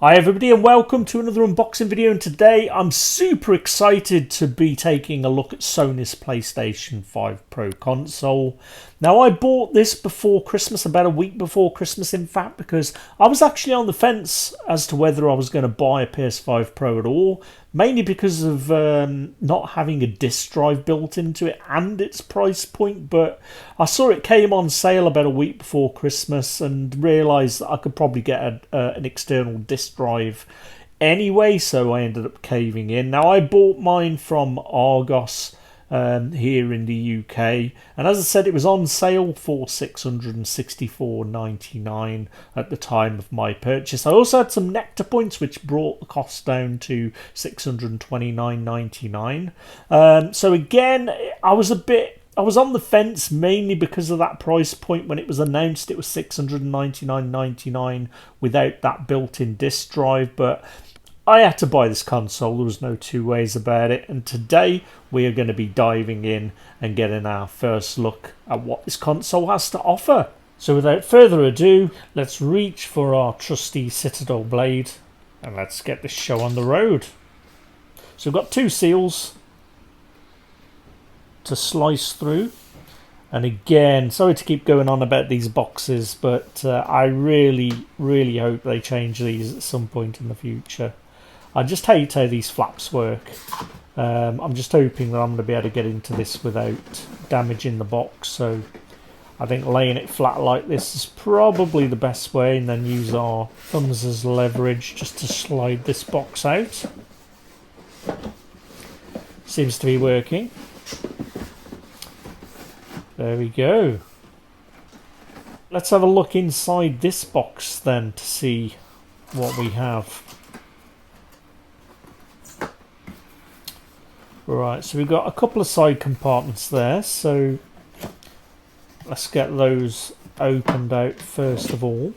Hi everybody and welcome to another unboxing video, and today I'm super excited to be taking a look at Sony's PlayStation 5 Pro console. Now I bought this before Christmas, about a week before Christmas in fact, because I was actually on the fence as to whether I was going to buy a PS5 Pro at all, mainly because of not having a disc drive built into it and its price point. But I saw it came on sale about a week before Christmas and realised that I could probably get an external disc drive anyway, so I ended up caving in. Now I bought mine from Argos here in the UK, and as I said, it was on sale for £664.99 at the time of my purchase. I also had some Nectar points which brought the cost down to £629.99. So again, I was on the fence, mainly because of that price point. When it was announced, it was £699.99 without that built-in disc drive, but I had to buy this console. There was no two ways about it. And today we are going to be diving in and getting our first look at what this console has to offer. So without further ado, let's reach for our trusty Citadel blade and let's get this show on the road. So we've got two seals to slice through, and again, sorry to keep going on about these boxes, but I really hope they change these at some point in the future. I just hate how these flaps work. I'm just hoping that I'm going to be able to get into this without damaging the box, so I think laying it flat like this is probably the best way, and then use our thumbs as leverage just to slide this box out. Seems to be working. There we go. Let's have a look inside this box then to see what we have. Right, so we've got a couple of side compartments there, so let's get those opened out first of all.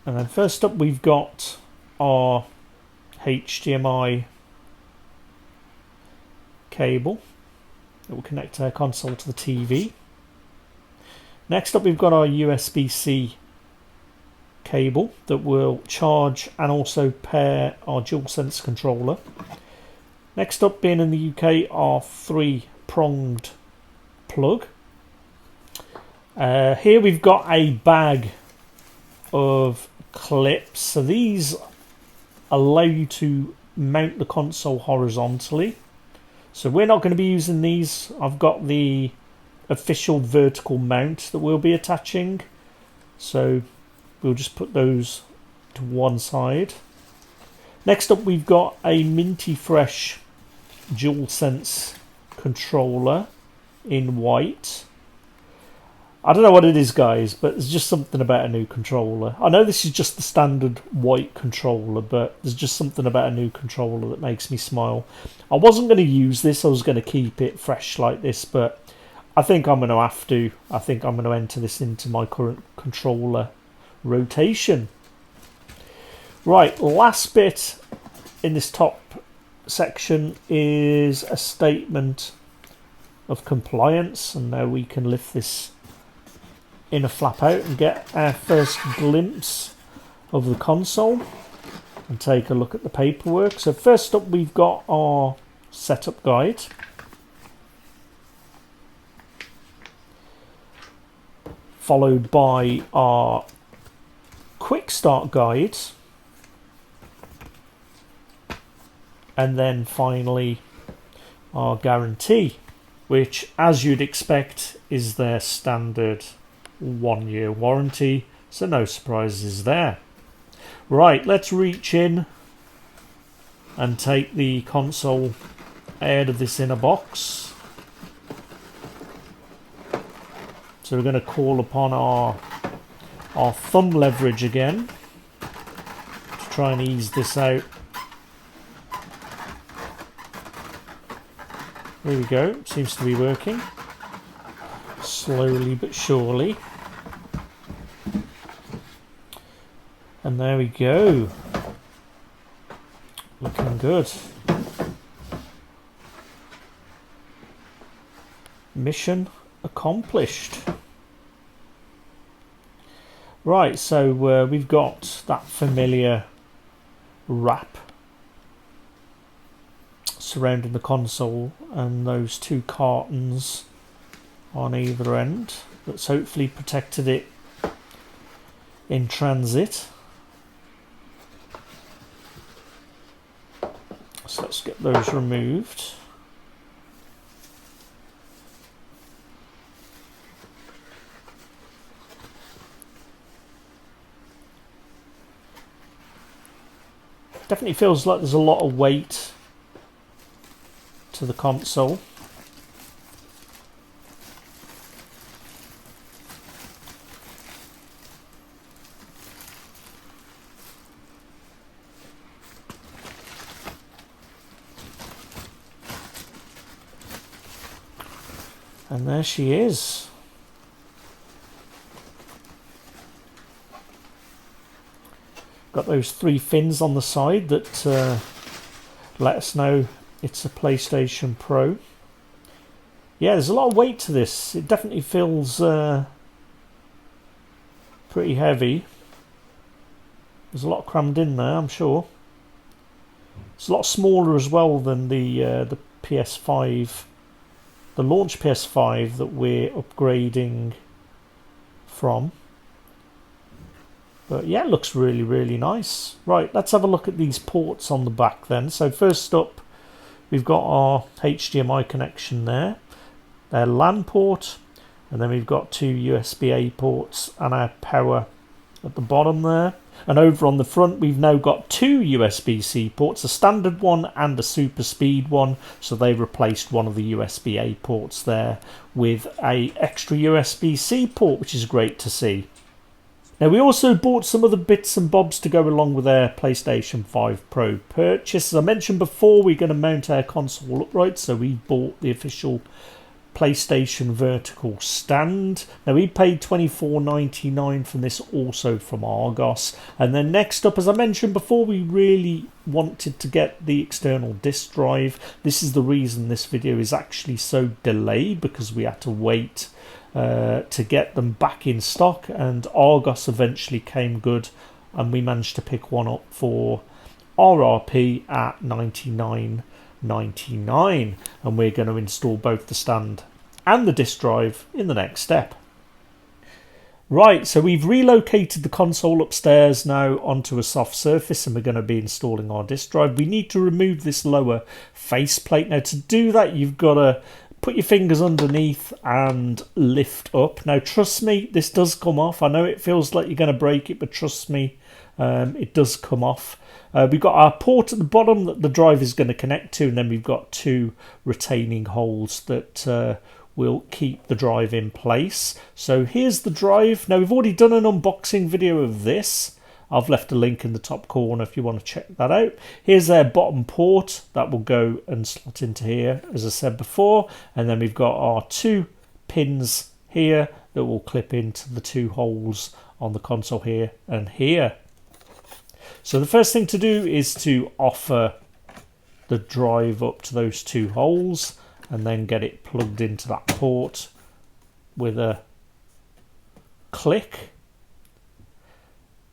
And then first up we've got our HDMI cable that will connect our console to the TV. Next up we've got our USB-C cable that will charge and also pair our DualSense controller. Next up, being in the UK, our three-pronged plug. Here we've got a bag of clips. So these allow you to mount the console horizontally. So we're not going to be using these. I've got the official vertical mount that we'll be attaching. So we'll just put those to one side. Next up we've got a minty fresh DualSense controller in white. I don't know what it is, guys, but there's just something about a new controller. I know this is just the standard white controller, but there's just something about a new controller that makes me smile. I wasn't going to use this. I was going to keep it fresh like this, but I think I'm going to have to. I think I'm going to enter this into my current controller rotation. Right, last bit in this top section is a statement of compliance, and now we can lift this inner flap out and get our first glimpse of the console and take a look at the paperwork. So first up we've got our setup guide. Followed by our quick start guide, and then finally our guarantee, which, as you'd expect, is their standard 1-year warranty, so no surprises there. Right, let's reach in and take the console out of this inner box. So we're going to call upon our thumb leverage again to try and ease this out. There we go, seems to be working. Slowly but surely. And there we go. Looking good. Mission accomplished. Right, so we've got that familiar wrap surrounding the console and those two cartons on either end that's hopefully protected it in transit. So let's get those removed. Definitely feels like there's a lot of weight to the console. And there she is. Got those three fins on the side that let us know it's a PlayStation Pro. Yeah, there's a lot of weight to this. It definitely feels pretty heavy. There's a lot crammed in there, I'm sure. It's a lot smaller as well than the PS5, the launch PS5 that we're upgrading from. But yeah, it looks really, really nice. Right, let's have a look at these ports on the back then. So first up, we've got our HDMI connection there. Their LAN port, and then we've got two USB-A ports and our power at the bottom there. And over on the front, we've now got two USB-C ports, a standard one and a super speed one. So they replaced one of the USB-A ports there with a extra USB-C port, which is great to see. Now, we also bought some other bits and bobs to go along with our PlayStation 5 Pro purchase. As I mentioned before, we're going to mount our console upright, so we bought the official PlayStation vertical stand. Now, we paid $24.99 for this, also from Argos. And then next up, as I mentioned before, we really wanted to get the external disk drive. This is the reason this video is actually so delayed, because we had to wait to get them back in stock, and Argos eventually came good and we managed to pick one up for RRP at $99.99, and we're going to install both the stand and the disk drive in the next step. Right, so we've relocated the console upstairs now onto a soft surface, and we're going to be installing our disk drive. We need to remove this lower faceplate. Now, to do that, you've got to put your fingers underneath and lift up. Now, trust me, this does come off. I know it feels like you're going to break it, but trust me, it does come off. We've got our port at the bottom that the drive is going to connect to, and then we've got two retaining holes that will keep the drive in place. So here's the drive. Now, we've already done an unboxing video of this. I've left a link in the top corner if you want to check that out. Here's their bottom port that will go and slot into here, as I said before. And then we've got our two pins here that will clip into the two holes on the console here and here. So the first thing to do is to offer the drive up to those two holes and then get it plugged into that port with a click.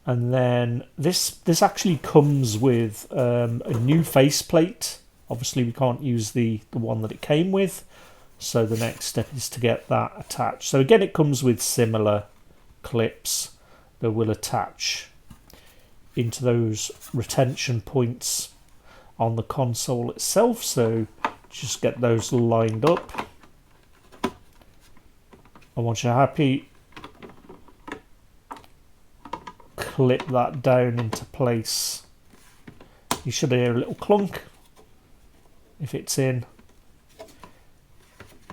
And then this actually comes with a new faceplate. Obviously, we can't use the one that it came with. So the next step is to get that attached. So again, it comes with similar clips that will attach into those retention points on the console itself. So just get those lined up. And once you're happy, clip that down into place. You should hear a little clunk if it's in.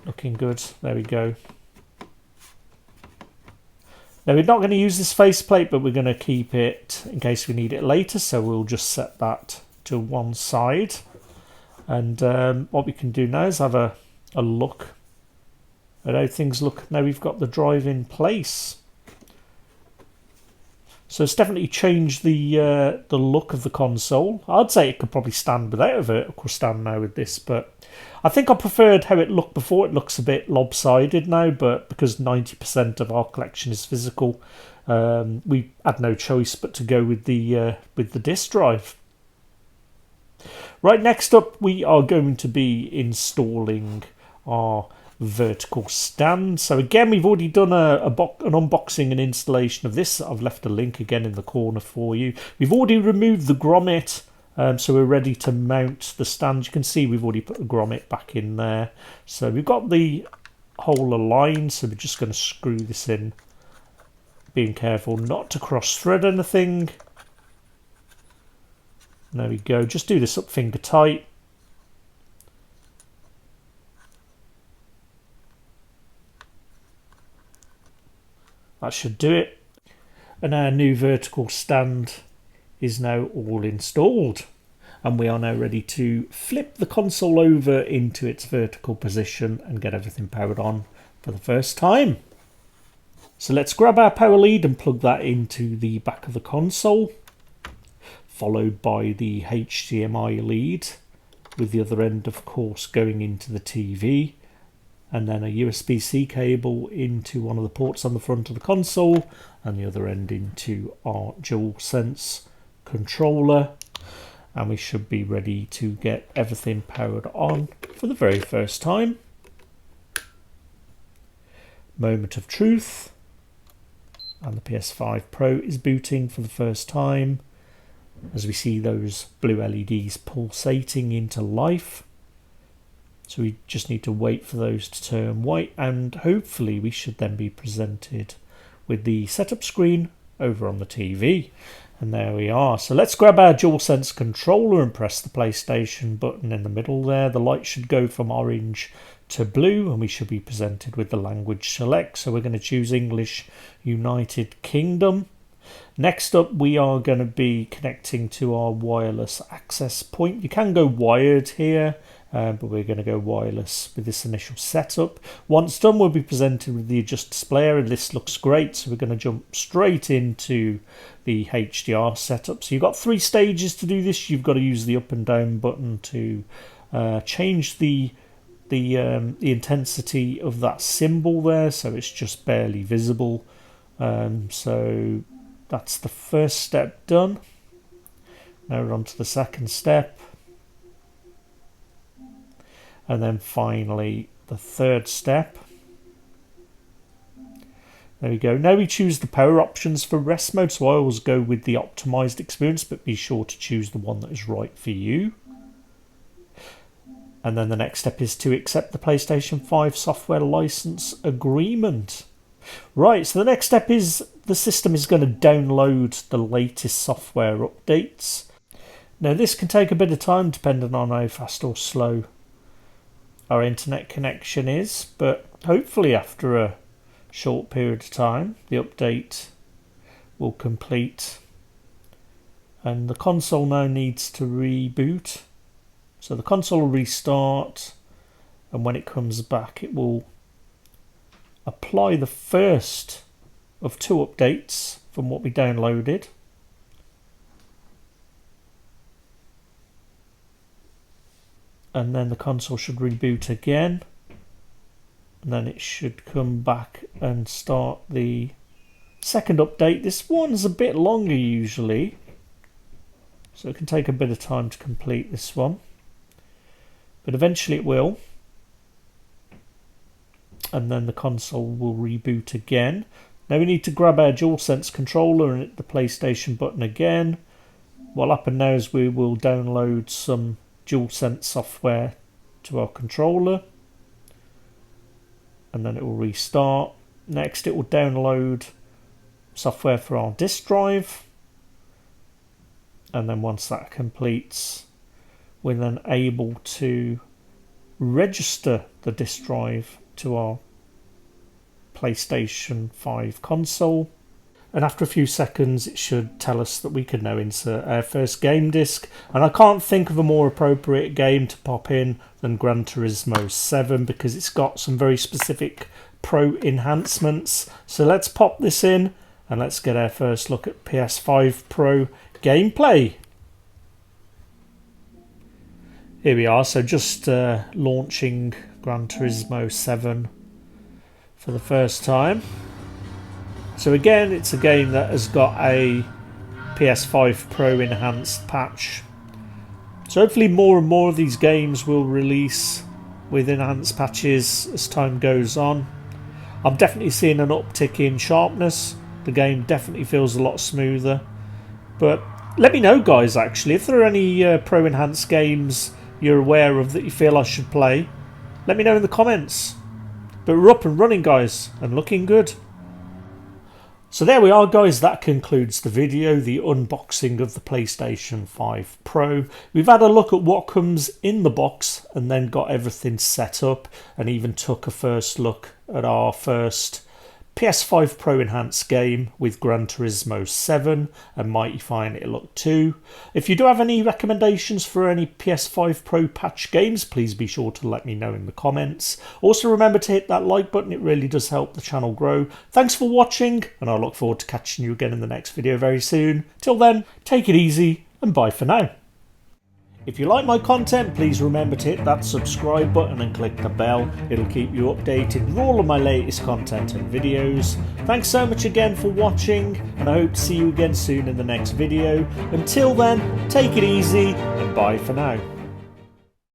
Looking good. There we go. Now, we're not going to use this faceplate, but we're going to keep it in case we need it later, so we'll just set that to one side. And what we can do now is have a look at how things look. Now we've got the drive in place. So it's definitely changed the look of the console. I'd say it could probably stand without a vertical stand now with this, but I think I preferred how it looked before. It looks a bit lopsided now, but because 90% of our collection is physical, We had no choice but to go with the disk drive. Right, next up we are going to be installing our vertical stand. So again, we've already done an unboxing and installation of this. I've left a link again in the corner for you. We've already removed the grommet, so we're ready to mount the stand. You can see we've already put the grommet back in there. So we've got the hole aligned, so we're just going to screw this in, being careful not to cross thread anything. There we go, just do this up finger tight. That should do it. And our new vertical stand is now all installed. And we are now ready to flip the console over into its vertical position and get everything powered on for the first time. So let's grab our power lead and plug that into the back of the console, followed by the HDMI lead, with the other end of course going into the TV, and then a USB-C cable into one of the ports on the front of the console, and the other end into our DualSense controller. And we should be ready to get everything powered on for the very first time. Moment of truth. And the PS5 Pro is booting for the first time, as we see those blue LEDs pulsating into life. So we just need to wait for those to turn white, and hopefully we should then be presented with the setup screen over on the TV. And there we are. So let's grab our DualSense controller and press the PlayStation button in the middle there. The light should go from orange to blue, and we should be presented with the language select. So we're going to choose English United Kingdom. Next up, we are going to be connecting to our wireless access point. You can go wired here, but we're going to go wireless with this initial setup. Once done, we'll be presented with the adjust display area. This looks great, so we're going to jump straight into the HDR setup. So you've got 3 stages to do this. You've got to use the up and down button to change the intensity of that symbol there, so it's just barely visible. So that's the first step done. Now we're on to the second step, and then finally the third step. There we go. Now we choose the power options for rest mode, so I always go with the optimized experience, but be sure to choose the one that is right for you. And then the next step is to accept the PlayStation 5 software license agreement. Right, so the next step is the system is going to download the latest software updates. Now this can take a bit of time depending on how fast or slow our internet connection is, but hopefully after a short period of time the update will complete, and the console now needs to reboot. So the console will restart, and when it comes back it will apply the first of 2 updates from what we downloaded. And then the console should reboot again, and then it should come back and start the second update. This one's a bit longer usually, so it can take a bit of time to complete this one, but eventually it will. And then the console will reboot again. Now we need to grab our DualSense controller and hit the PlayStation button again. What will happen now is we will download some DualSense software to our controller, and then it will restart. Next it will download software for our disk drive, and then once that completes we're then able to register the disk drive to our PlayStation 5 console, and after a few seconds it should tell us that we can now insert our first game disc. And I can't think of a more appropriate game to pop in than Gran Turismo 7, because it's got some very specific pro enhancements. So let's pop this in and let's get our first look at PS5 Pro gameplay. Here we are, so just launching Gran Turismo 7 for the first time. So again, it's a game that has got a PS5 Pro enhanced patch. So hopefully more and more of these games will release with enhanced patches as time goes on. I'm definitely seeing an uptick in sharpness. The game definitely feels a lot smoother. But let me know, guys, actually, if there are any Pro enhanced games you're aware of that you feel I should play. Let me know in the comments. But we're up and running, guys, and looking good. So there we are, guys. That concludes the video, the unboxing of the PlayStation 5 Pro. We've had a look at what comes in the box and then got everything set up, and even took a first look at our first PS5 Pro enhanced game with Gran Turismo 7 and Mighty Fine It'll Look 2. If you do have any recommendations for any PS5 Pro patch games, please be sure to let me know in the comments. Also remember to hit that like button, it really does help the channel grow. Thanks for watching, and I look forward to catching you again in the next video very soon. Till then, take it easy and bye for now. If you like my content, please remember to hit that subscribe button and click the bell. It'll keep you updated with all of my latest content and videos. Thanks so much again for watching, and I hope to see you again soon in the next video. Until then, take it easy and bye for now.